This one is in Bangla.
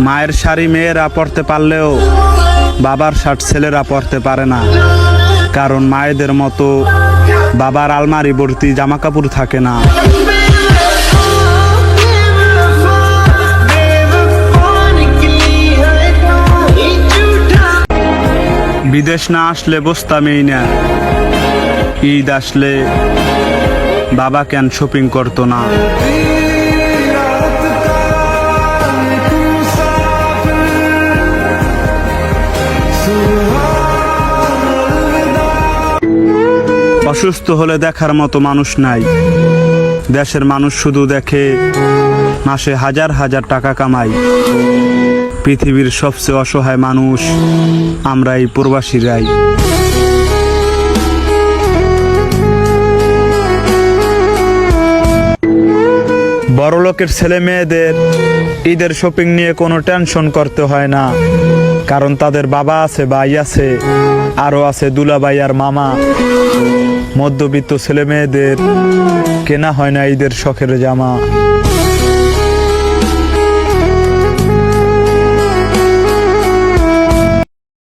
মায়ের শাড়ি মেয়েরা পরতে পারলেও বাবার শার্ট ছেলেরা পরতে পারে না, কারণ মায়েদের মতো বাবার আলমারি ভর্তি জামা কাপড় থাকে না। বিদেশ না আসলে বসতামই না, ঈদ আসলে বাবা কেন শপিং করতো না। অসুস্থ হলে দেখার মতো মানুষ নাই, দেশের মানুষ শুধু দেখে মাসে হাজার হাজার টাকা কামাই। পৃথিবীর সবচেয়ে অসহায় মানুষ আমরা এই প্রবাসীরাই। বড়লোকের ছেলে মেয়েদের ঈদের শপিং নিয়ে কোনো টেনশন করতে হয় না, কারণ তাদের বাবা আছে, ভাই আছে, আরো আছে দুলাভাই আর মামা। মধ্যবিত্ত ছেলে মেয়েদের কেনা হয় না ঈদের শখের জামা।